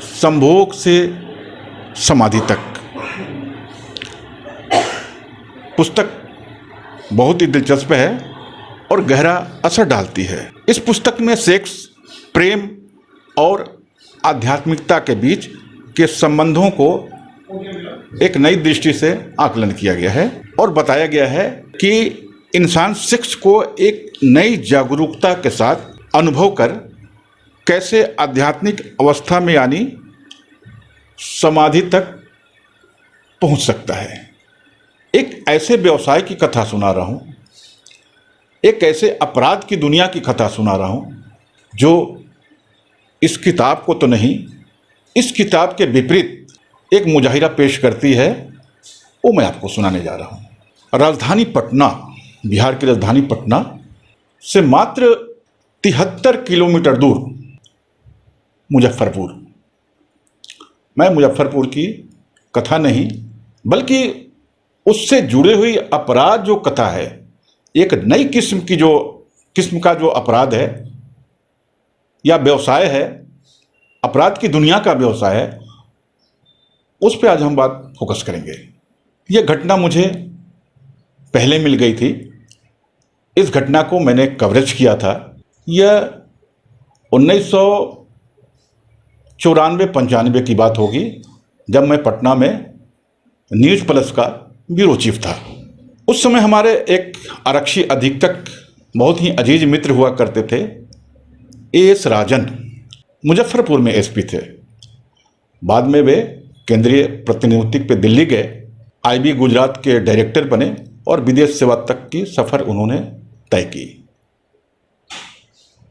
संभोग से समाधि तक। पुस्तक बहुत ही दिलचस्प है और गहरा असर डालती है। इस पुस्तक में सेक्स, प्रेम और आध्यात्मिकता के बीच के संबंधों को एक नई दृष्टि से आकलन किया गया है और बताया गया है कि इंसान सेक्स को एक नई जागरूकता के साथ अनुभव कर कैसे आध्यात्मिक अवस्था में यानी समाधि तक पहुंच सकता है। एक ऐसे व्यवसाय की कथा सुना रहा हूं, एक ऐसे अपराध की दुनिया की कथा सुना रहा हूं जो इस किताब को तो नहीं, इस किताब के विपरीत एक मुजाहिरा पेश करती है, वो मैं आपको सुनाने जा रहा हूं। राजधानी पटना, बिहार की राजधानी पटना से मात्र 73 किलोमीटर दूर मुजफ्फरपुर। मैं मुजफ्फरपुर की कथा नहीं बल्कि उससे जुड़े हुई अपराध जो कथा है, एक नई किस्म का जो अपराध है या व्यवसाय है, अपराध की दुनिया का व्यवसाय है, उस पर आज हम बात फोकस करेंगे। यह घटना मुझे पहले मिल गई थी। इस घटना को मैंने कवरेज किया था। यह 1994-95 की बात होगी, जब मैं पटना में न्यूज़ प्लस का ब्यूरो चीफ था। उस समय हमारे एक आरक्षी अधीक्षक, बहुत ही अजीज मित्र हुआ करते थे, एएस राजन, मुजफ्फरपुर में एसपी थे। बाद में वे केंद्रीय प्रतिनियुक्ति पे दिल्ली गए, आईबी गुजरात के डायरेक्टर बने और विदेश सेवा तक की सफ़र उन्होंने तय की।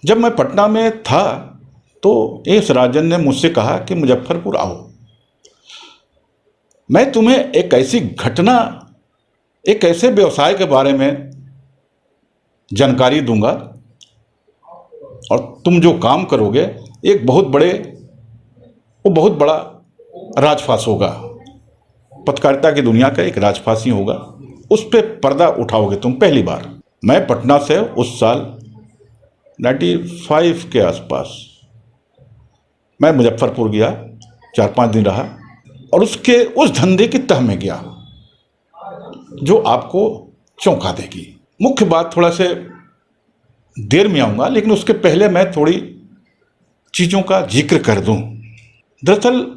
जब मैं पटना में था तो एएस राजन ने मुझसे कहा कि मुजफ्फरपुर आओ, मैं तुम्हें एक ऐसी घटना, एक ऐसे व्यवसाय के बारे में जानकारी दूंगा और तुम जो काम करोगे एक बहुत बड़ा राजफास होगा, पत्रकारिता की दुनिया का एक राजफास ही होगा, उस पर पर्दा उठाओगे तुम पहली बार। मैं पटना से उस साल 95 के आसपास मैं मुजफ्फरपुर गया, 4-5 दिन रहा और उस धंधे की तह में गया जो आपको चौंका देगी। मुख्य बात थोड़ा से देर में आऊँगा, लेकिन उसके पहले मैं थोड़ी चीज़ों का जिक्र कर दूँ। दरअसल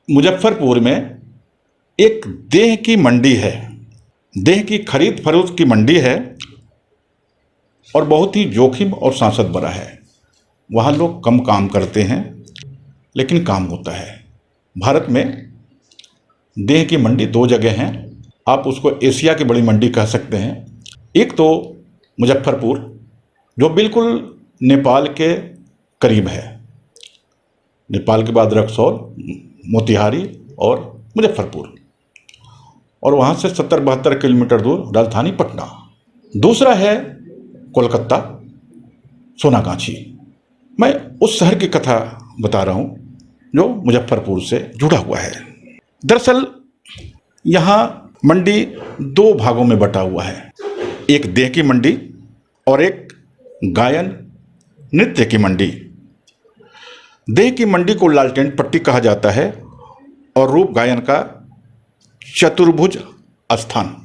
मुजफ्फरपुर में एक देह की मंडी है, देह की खरीद फरोख्त की मंडी है और बहुत ही जोखिम और सांसत बड़ा है। वहाँ लोग कम काम करते हैं लेकिन काम होता है। भारत में देह की मंडी 2 जगह हैं, आप उसको एशिया की बड़ी मंडी कह सकते हैं। एक तो मुजफ्फरपुर जो बिल्कुल नेपाल के करीब है, नेपाल के बाद रक्सौल, मोतिहारी और मुजफ्फरपुर, और वहाँ से 70-72 किलोमीटर दूर राजधानी पटना। दूसरा है कोलकाता, सोनागाछी। मैं उस शहर की कथा बता रहा हूँ जो मुजफ्फरपुर से जुड़ा हुआ है। दरअसल यहाँ मंडी 2 भागों में बटा हुआ है, एक देह की मंडी और एक गायन नृत्य की मंडी। देह की मंडी को लालटेन पट्टी कहा जाता है और रूप गायन का चतुर्भुज स्थान।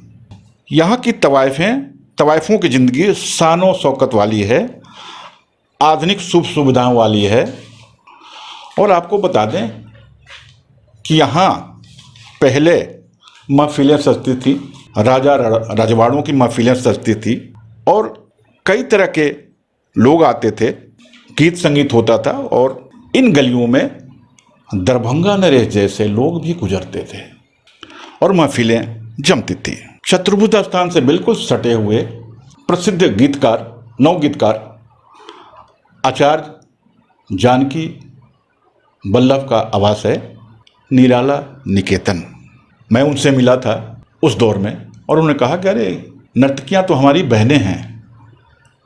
यहाँ की तवाइफों की ज़िंदगी शानो शौकत वाली है, आधुनिक सुख सुविधाओं वाली है। और आपको बता दें कि यहाँ पहले महफिलें सजती थी, राजा रजवाड़ों की महफिलें सजती थी और कई तरह के लोग आते थे, गीत संगीत होता था और इन गलियों में दरभंगा नरेश जैसे लोग भी गुजरते थे और महफिलें जमती थी। चतुर्भुज स्थान से बिल्कुल सटे हुए प्रसिद्ध नवगीतकार आचार्य जानकी वल्लभ का आवास है निराला निकेतन। मैं उनसे मिला था उस दौर में और उन्होंने कहा कि अरे नर्तकियाँ तो हमारी बहनें हैं।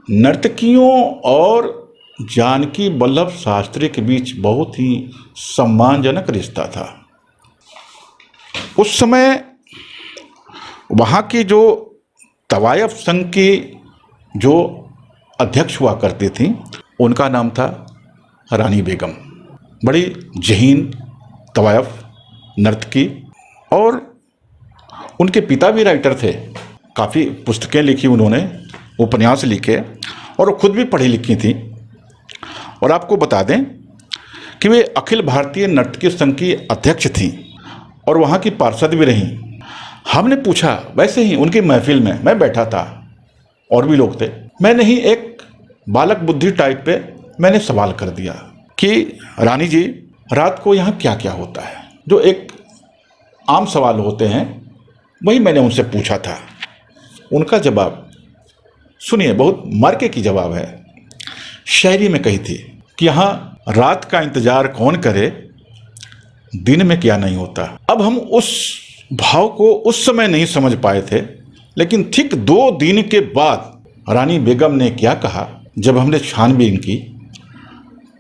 नर्तकियों और जानकी वल्लभ शास्त्री के बीच बहुत ही सम्मानजनक रिश्ता था। उस समय वहाँ की जो तवायफ संघ की जो अध्यक्ष हुआ करती थी, उनका नाम था रानी बेगम। बड़ी ज़हीन तवायफ नर्तकी, और उनके पिता भी राइटर थे। काफ़ी पुस्तकें लिखी उन्होंने, उपन्यास लिखे, और वो खुद भी पढ़ी लिखी थी। और आपको बता दें कि वे अखिल भारतीय नर्तकी संघ की अध्यक्ष थीं और वहाँ की पार्षद भी रहीं। हमने पूछा, वैसे ही उनकी महफिल में मैं बैठा था और भी लोग थे, मैंने ही एक बालक बुद्धि टाइप पे मैंने सवाल कर दिया कि रानी जी, रात को यहाँ क्या क्या होता है? जो एक आम सवाल होते हैं, वही मैंने उनसे पूछा था। उनका जवाब सुनिए, बहुत मार्के की जवाब है। शायरी में कही थी कि यहाँ रात का इंतजार कौन करे, दिन में क्या नहीं होता। अब हम उस भाव को उस समय नहीं समझ पाए थे, लेकिन ठीक 2 दिन के बाद रानी बेगम ने क्या कहा, जब हमने छानबीन की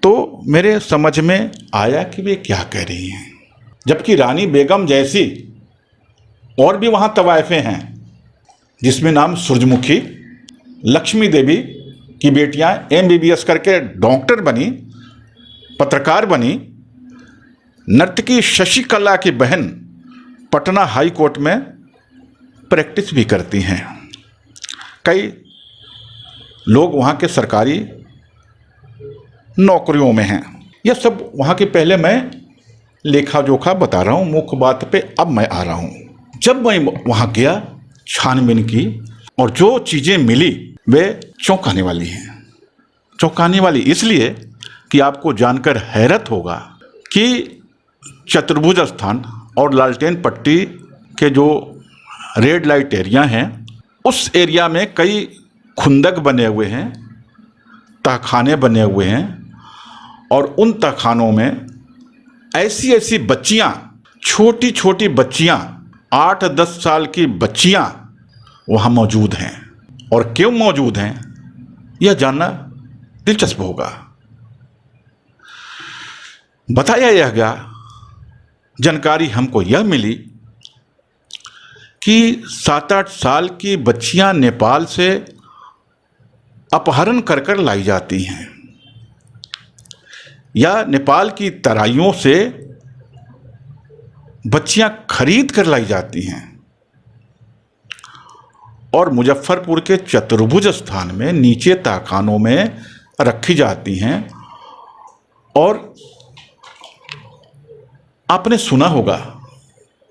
तो मेरे समझ में आया कि वे क्या कह रही हैं। जबकि रानी बेगम जैसी और भी वहाँ तवायफें हैं, जिसमें नाम सूरजमुखी, लक्ष्मी देवी की बेटियाँ MBBS करके डॉक्टर बनी, पत्रकार बनी, नर्तकी शशिकला की बहन पटना हाई कोर्ट में प्रैक्टिस भी करती हैं। कई लोग वहाँ के सरकारी नौकरियों में हैं। यह सब वहाँ के पहले मैं लेखा जोखा बता रहा हूँ, मुख्य बात पे अब मैं आ रहा हूँ। जब मैं वहाँ गया, छानबीन की, और जो चीज़ें मिली वे चौंकाने वाली हैं। चौंकाने वाली इसलिए कि आपको जानकर हैरत होगा कि चतुर्भुज स्थान और लालटेन पट्टी के जो रेड लाइट एरिया हैं, उस एरिया में कई खुंदक बने हुए हैं, तहखाने बने हुए हैं, और उन तहखानों में ऐसी ऐसी बच्चियाँ, छोटी छोटी बच्चियाँ, 8-10 साल की बच्चियाँ वहाँ मौजूद हैं। और क्यों मौजूद हैं, यह जानना दिलचस्प होगा। बताया यह गया, जानकारी हमको यह मिली कि 7-8 साल की बच्चियां नेपाल से अपहरण कर कर लाई जाती हैं, या नेपाल की तराइयों से बच्चियां खरीद कर लाई जाती हैं और मुजफ्फरपुर के चतुर्भुज स्थान में नीचे तहखानों में रखी जाती हैं। और आपने सुना होगा,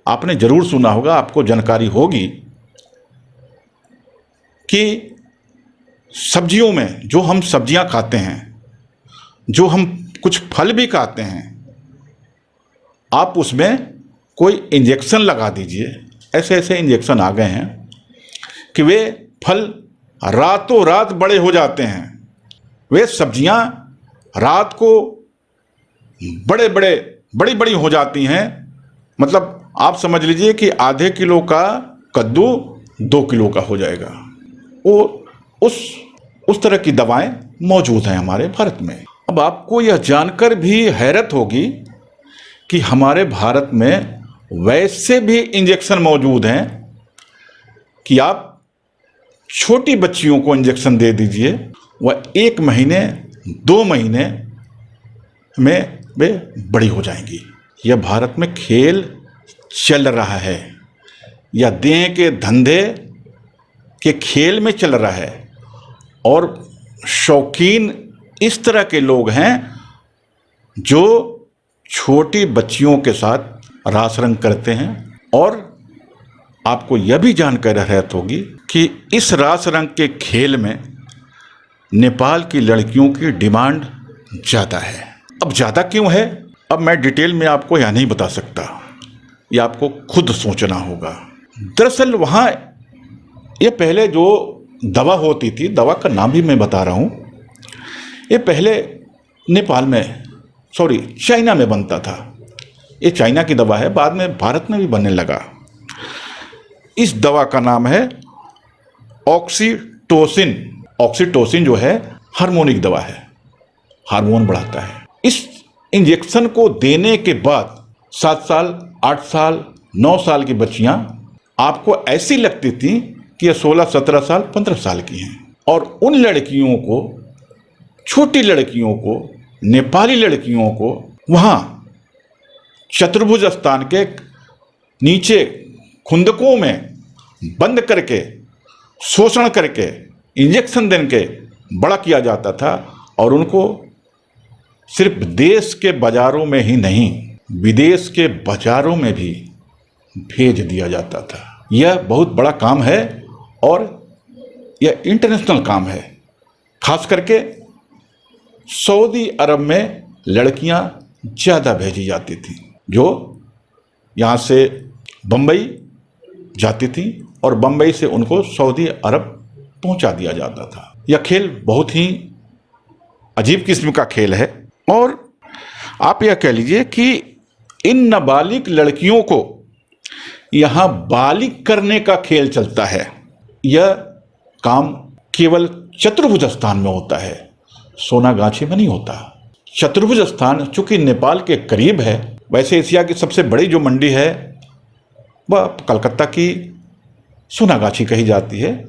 आपने ज़रूर सुना होगा, आपको जानकारी होगी कि सब्जियों में, जो हम सब्जियां खाते हैं, जो हम कुछ फल भी खाते हैं, आप उसमें कोई इंजेक्शन लगा दीजिए। ऐसे ऐसे इंजेक्शन आ गए हैं कि वे फल रातों रात बड़े हो जाते हैं। वे सब्जियां रात को बड़ी बड़ी हो जाती हैं। मतलब आप समझ लीजिए कि आधे किलो का कद्दू 2 किलो का हो जाएगा। वो उस तरह की दवाएं मौजूद हैं हमारे भारत में। अब आपको यह जानकर भी हैरत होगी कि हमारे भारत में वैसे भी इंजेक्शन मौजूद हैं कि आप छोटी बच्चियों को इंजेक्शन दे दीजिए, वह 1 महीने 2 महीने में वे बड़ी हो जाएंगी। यह भारत में खेल चल रहा है, या देह के धंधे के खेल में चल रहा है। और शौकीन इस तरह के लोग हैं जो छोटी बच्चियों के साथ रास रंग करते हैं। और आपको यह भी जानकर हैरत होगी कि इस रास रंग के खेल में नेपाल की लड़कियों की डिमांड ज़्यादा है। अब ज़्यादा क्यों है, अब मैं डिटेल में आपको यह नहीं बता सकता, यह आपको खुद सोचना होगा। दरअसल वहाँ ये पहले जो दवा होती थी, दवा का नाम भी मैं बता रहा हूँ, ये पहले नेपाल में, चाइना में बनता था। ये चाइना की दवा है, बाद में भारत में भी बनने लगा। इस दवा का नाम है ऑक्सीटोसिन। ऑक्सीटोसिन जो है हार्मोनिक दवा है, हार्मोन बढ़ाता है। इस इंजेक्शन को देने के बाद 7 साल, 8 साल, 9 साल की बच्चियां आपको ऐसी लगती थी कि ये 16, 17 साल, 15 साल की हैं। और उन लड़कियों को, छोटी लड़कियों को, नेपाली लड़कियों को वहाँ चतुर्भुज स्थान के नीचे खुंदकों में बंद करके शोषण करके इंजेक्शन देने के बड़ा किया जाता था और उनको सिर्फ देश के बाजारों में ही नहीं विदेश के बाजारों में भी भेज दिया जाता था। यह बहुत बड़ा काम है और यह इंटरनेशनल काम है। खास करके सऊदी अरब में लड़कियां ज़्यादा भेजी जाती थी जो यहाँ से बम्बई जाती थी और बम्बई से उनको सऊदी अरब पहुंचा दिया जाता था। यह खेल बहुत ही अजीब किस्म का खेल है और आप यह कह लीजिए कि इन नाबालिग लड़कियों को यहाँ बालिग करने का खेल चलता है। यह काम केवल चतुर्भुज स्थान में होता है, सोनागाछी में नहीं होता। चतुर्भुज स्थान चूँकि नेपाल के करीब है, वैसे एशिया की सबसे बड़ी जो मंडी है वह कलकत्ता की सोनागाछी कही जाती है,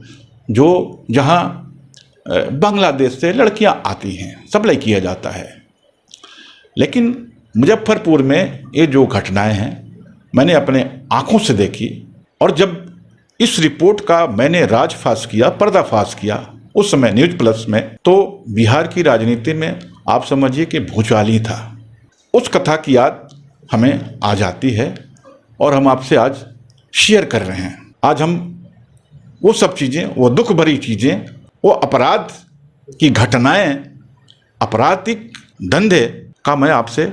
जो जहाँ बांग्लादेश से लड़कियाँ आती हैं, सप्लाई किया जाता है। लेकिन मुजफ्फरपुर में ये जो घटनाएं हैं मैंने अपने आँखों से देखी और जब इस रिपोर्ट का मैंने राजफाश किया, पर्दाफाश किया उस समय न्यूज़ प्लस में, तो बिहार की राजनीति में आप समझिए कि भूचाल ही था। उस कथा की याद हमें आ जाती है और हम आपसे आज शेयर कर रहे हैं। आज हम वो सब चीज़ें, वो दुख भरी चीज़ें, वो अपराध की घटनाएं, आपराधिक धंधे का मैं आपसे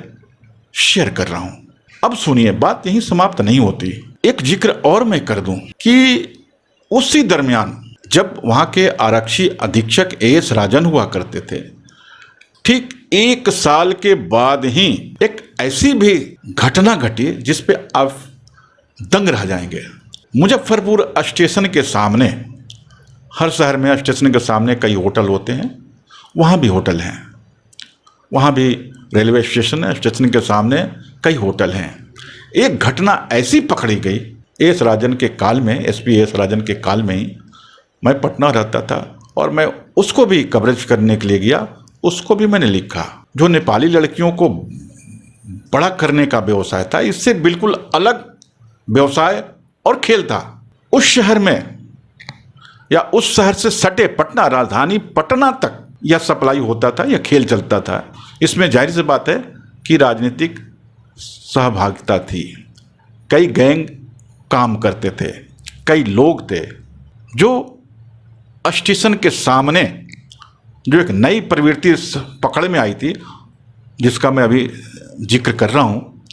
शेयर कर रहा हूँ। अब सुनिए, बात यहीं समाप्त नहीं होती। एक जिक्र और मैं कर दूं कि उसी दरमियान जब वहाँ के आरक्षी अधीक्षक एएस राजन हुआ करते थे, ठीक 1 साल के बाद ही एक ऐसी भी घटना घटी जिस पे आप दंग रह जाएंगे। मुजफ्फरपुर स्टेशन के सामने, हर शहर में स्टेशन के सामने कई होटल होते हैं, वहाँ भी होटल हैं, वहाँ भी रेलवे स्टेशन है, स्टेशन के सामने कई होटल हैं। एक घटना ऐसी पकड़ी गई एस राजन के काल में, एसपी एस राजन के काल में ही। मैं पटना रहता था और मैं उसको भी कवरेज करने के लिए गया, उसको भी मैंने लिखा। जो नेपाली लड़कियों को बड़ा करने का व्यवसाय था, इससे बिल्कुल अलग व्यवसाय और खेल था। उस शहर में या उस शहर से सटे पटना, राजधानी पटना तक यह सप्लाई होता था, यह खेल चलता था। इसमें जाहिर सी बात है कि राजनीतिक सहभागिता थी। कई गैंग काम करते थे, कई लोग थे जो स्टेशन के सामने जो एक नई प्रवृत्ति पकड़ में आई थी, जिसका मैं अभी जिक्र कर रहा हूँ,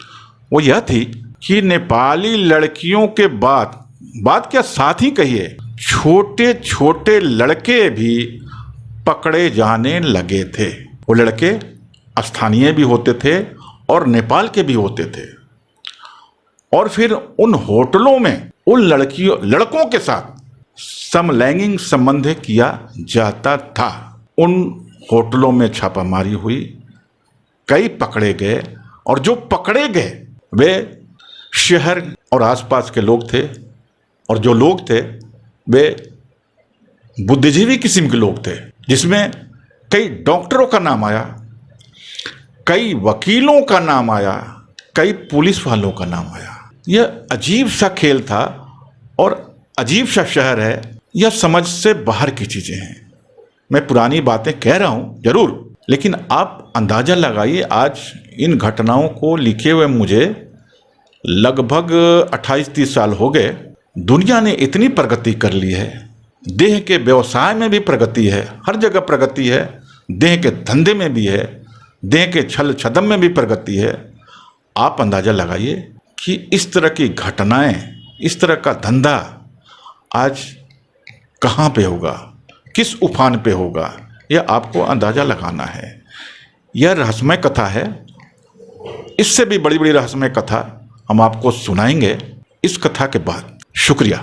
वो यह थी कि नेपाली लड़कियों के बात क्या साथ ही कहिए, छोटे छोटे लड़के भी पकड़े जाने लगे थे। वो लड़के स्थानीय भी होते थे और नेपाल के भी होते थे और फिर उन होटलों में उन लड़कों के साथ समलैंगिक संबंध किया जाता था। उन होटलों में छापामारी हुई, कई पकड़े गए और जो पकड़े गए वे शहर और आसपास के लोग थे और जो लोग थे वे बुद्धिजीवी किस्म के लोग थे, जिसमें कई डॉक्टरों का नाम आया, कई वकीलों का नाम आया, कई पुलिस वालों का नाम आया। यह अजीब सा खेल था और अजीब सा शहर है। यह समझ से बाहर की चीज़ें हैं। मैं पुरानी बातें कह रहा हूँ जरूर, लेकिन आप अंदाज़ा लगाइए, आज इन घटनाओं को लिखे हुए मुझे लगभग 28-30 साल हो गए। दुनिया ने इतनी प्रगति कर ली है, देह के व्यवसाय में भी प्रगति है, हर जगह प्रगति है, देह के धंधे में भी है, देह के छल छदम में भी प्रगति है। आप अंदाज़ा लगाइए कि इस तरह की घटनाएं, इस तरह का धंधा आज कहाँ पे होगा, किस उफान पे होगा, यह आपको अंदाज़ा लगाना है। यह रहस्यमय कथा है। इससे भी बड़ी बड़ी रहस्यमय कथा हम आपको सुनाएंगे इस कथा के बाद। शुक्रिया।